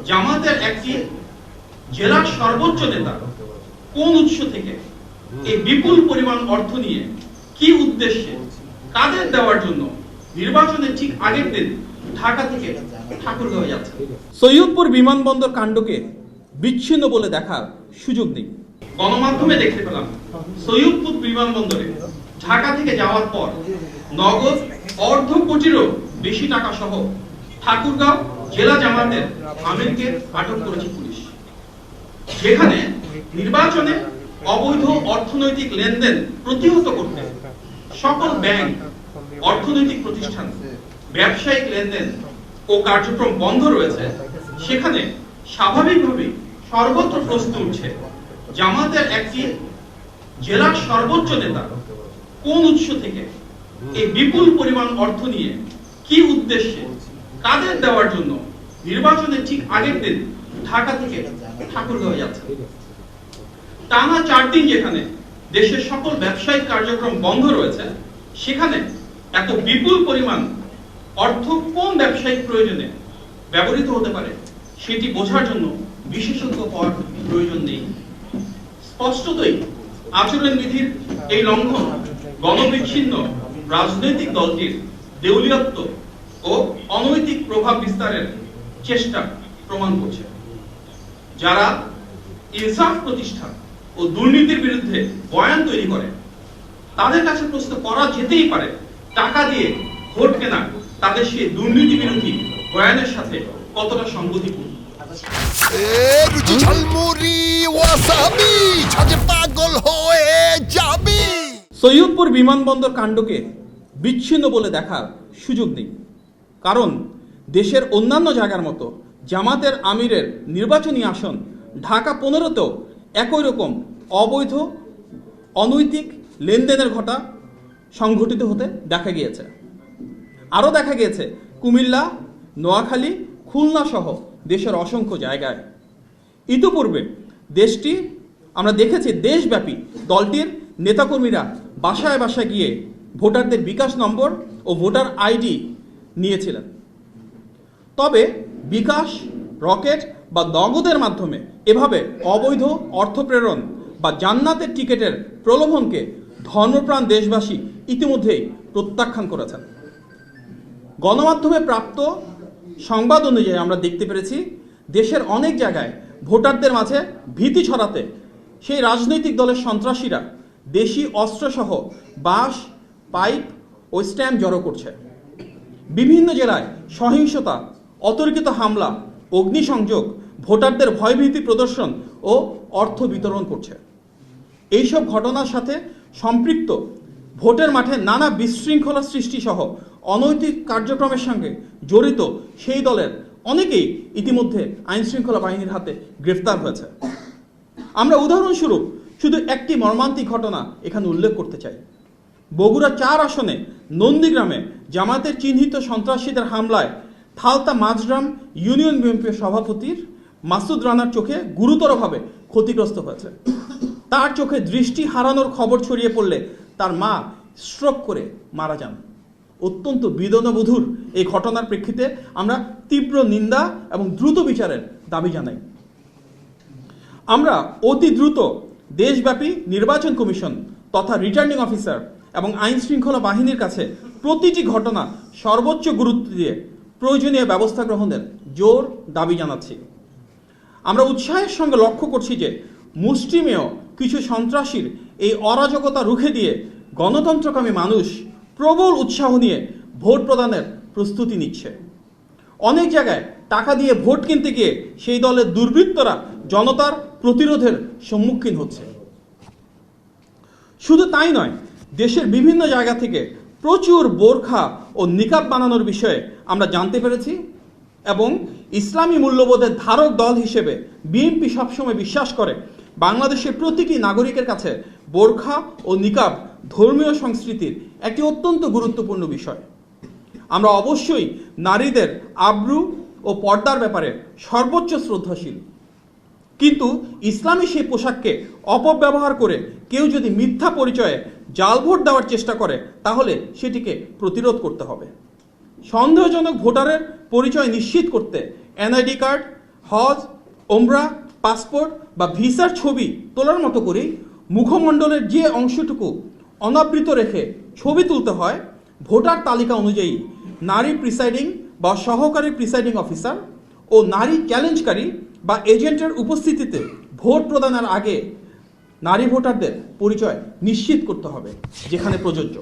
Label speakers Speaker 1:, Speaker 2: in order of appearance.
Speaker 1: জামাতের একটি জেলার সর্বোচ্চ নেতা কোন উৎস থেকে এই বিপুল পরিমাণ অর্থ নিয়ে কি উদ্দেশ্যে কাদের দেওয়ার জন্য নির্বাচনের ঠিক আগের দিন ঢাকা থেকে ঠাকুরগাঁও যাচ্ছে। সৈয়দপুর বিমানবন্দর কাণ্ডকে বিচ্ছিন্ন বলে দেখার সুযোগ নেই। গণমাধ্যমে দেখতে পেলাম সৈয়দপুর বিমানবন্দরে ঢাকা থেকে যাওয়ার পর নগদ অর্ধ কোটিরও বেশি টাকা সহ ঠাকুরগাঁও জেলা জামাতের আমিরকে আটক করেছে পুলিশ, যেখানে নির্বাচনে অবৈধ অর্থনৈতিক লেনদেন প্রতিহত করতে সকল ব্যাংক, অর্থনৈতিক প্রতিষ্ঠান, ব্যবসায়িক লেনদেন ও কার্যক্রম বন্ধ রয়েছে। সেখানে স্বাভাবিকভাবেই সর্বত্র প্রশ্ন উঠছে, জামাতের একটি জেলার সর্বোচ্চ নেতা কোন উৎস থেকে এই বিপুল পরিমাণ অর্থ নিয়ে কি উদ্দেশ্যে কাদের দেওয়ার জন্য নির্বাচনের ঠিক আগের দিন ঢাকা থেকে ঠাকুরগাঁও যাচ্ছে। টানা 4 দিন যেখানে দেশের সকল ব্যবসায়িক কার্যক্রম বন্ধ রয়েছে, সেখানে এত বিপুল পরিমাণ অর্থ কোন ব্যবসায়িক প্রয়োজনে ব্যবহৃত হতে পারে সেটি বোঝার জন্য বিশেষজ্ঞ হওয়ার প্রয়োজন নেই। স্পষ্টতই আচরণবিধির এই লঙ্ঘন গণবিচ্ছিন্ন রাজনৈতিক দলটির দেউলিয়ত্ব ও অনৈতিক প্রভাব বিস্তারের চেষ্টা প্রমাণ করছে। যারা ইনসাফ প্রতিষ্ঠা ও দুর্নীতির বিরুদ্ধে বয়ান তৈরি করে, তাদের কাছে প্রশ্ন করা যেতেই পারে, টাকা দিয়ে ভোট কেনা তাদের সেই দুর্নীতি বিরোধী বয়ানের সাথে কতটা সঙ্গতিপূর্ণ। সৈয়দপুর বিমানবন্দর কাণ্ডকে বিচ্ছিন্ন বলে দেখার সুযোগ নেই, কারণ দেশের অন্যান্য জায়গার মতো জামাতের আমিরের নির্বাচনী আসন ঢাকা 15তেও একই রকম অবৈধ অনৈতিক লেনদেনের ঘটা সংঘটিত হতে দেখা গিয়েছে। আরও দেখা গিয়েছে কুমিল্লা, নোয়াখালী, খুলনা সহ দেশের অসংখ্য জায়গায়। ইতিপূর্বে দেশটি আমরা দেখেছি দেশব্যাপী দলটির নেতাকর্মীরা বাসায় বাসায় গিয়ে ভোটারদের বিকাশ নম্বর ও ভোটার আইডি নিয়েছিলেন। তবে বিকাশ, রকেট বা নগদের মাধ্যমে এভাবে অবৈধ অর্থ প্রেরণ বা জান্নাতের টিকিটের প্রলোভনকে ধর্মপ্রাণ দেশবাসী ইতিমধ্যেই প্রত্যাখ্যান করেছেন। গণমাধ্যমে প্রাপ্ত সংবাদ অনুযায়ী আমরা দেখতে পেরেছি দেশের অনেক জায়গায় ভোটারদের মাঝে ভীতি ছড়াতে সেই রাজনৈতিক দলের সন্ত্রাসীরা দেশি অস্ত্রসহ বাঁশ, পাইপ ও স্ট্যাম্প জড়ো করছে। বিভিন্ন জেলায় সহিংসতা, অতর্কিত হামলা, অগ্নিসংযোগ, ভোটারদের ভয়ভীতি প্রদর্শন ও অর্থ বিতরণ করছে। এইসব ঘটনার সাথে সম্পৃক্ত ভোটের মাঠে নানা বিশৃঙ্খলা সৃষ্টি সহ অনৈতিক কার্যক্রমের সঙ্গে জড়িত সেই দলের অনেকেই ইতিমধ্যে আইনশৃঙ্খলা বাহিনীর হাতে গ্রেফতার হয়েছে। আমরা উদাহরণস্বরূপ শুধু একটি মর্মান্তিক ঘটনা এখানে উল্লেখ করতে চাই। বগুড়া 4 আসনে নন্দীগ্রামে জামাতের চিহ্নিত সন্ত্রাসীদের হামলায় থালতা মাঝগ্রাম ইউনিয়ন বিএনপির সভাপতির মাসুদ রানার চোখে গুরুতরভাবে ক্ষতিগ্রস্ত হয়েছে। তার চোখে দৃষ্টি হারানোর খবর ছড়িয়ে পড়লে তার মা স্ট্রোক করে মারা যান। অত্যন্ত বেদনাবহুল এই ঘটনার প্রেক্ষিতে আমরা তীব্র নিন্দা এবং দ্রুত বিচারের দাবি জানাই। আমরা অতি দ্রুত দেশব্যাপী নির্বাচন কমিশন তথা রিটার্নিং অফিসার এবং আইন শৃঙ্খলা বাহিনীর কাছে প্রতিটি ঘটনা সর্বোচ্চ গুরুত্ব দিয়ে প্রয়োজনীয় ব্যবস্থা গ্রহণের জোর দাবি জানাচ্ছি। আমরা উৎসাহের সঙ্গে লক্ষ্য করছি যে মুষ্টিমেয় কিছু সন্ত্রাসীর এই অরাজকতা রুখে দিয়ে গণতন্ত্রকামী মানুষ প্রবল উৎসাহ নিয়ে ভোট প্রদানের প্রস্তুতি নিচ্ছে। অনেক জায়গায় টাকা দিয়ে ভোট কিনতে গিয়ে সেই দলের দুর্বৃত্তরা জনতার প্রতিরোধের সম্মুখীন হচ্ছে। শুধু তাই নয়, দেশের বিভিন্ন জায়গা থেকে প্রচুর বোরখা ও নিকাব বানানোর বিষয়ে আমরা জানতে পেরেছি এবং ইসলামী মূল্যবোধের ধারক দল হিসেবে বিএনপি সবসময় বিশ্বাস করে বাংলাদেশের প্রতিটি নাগরিকের কাছে বোরখা ও নিকাব ধর্মীয় সংস্কৃতির একটি অত্যন্ত গুরুত্বপূর্ণ বিষয়। আমরা অবশ্যই নারীদের আব্রু ও পর্দার ব্যাপারে সর্বোচ্চ শ্রদ্ধাশীল, কিন্তু ইসলামী সেই পোশাককে অপব্যবহার করে কেউ যদি মিথ্যা পরিচয়ে জাল ভোট দেওয়ার চেষ্টা করে তাহলে সেটিকে প্রতিরোধ করতে হবে। সন্দেহজনক ভোটারের পরিচয় নিশ্চিত করতে এনআইডি কার্ড হজ, ওমরা, পাসপোর্ট বা ভিসার ছবি তোলার মতো করেই মুখমণ্ডলের যে অংশটুকু অনাবৃত রেখে ছবি তুলতে হয়, ভোটার তালিকা অনুযায়ী নারী প্রিসাইডিং বা সহকারী প্রিসাইডিং অফিসার ও নারী চ্যালেঞ্জকারী বা এজেন্টের উপস্থিতিতে ভোট প্রদানের আগে নারী ভোটারদের পরিচয় নিশ্চিত করতে হবে, যেখানে প্রযোজ্য।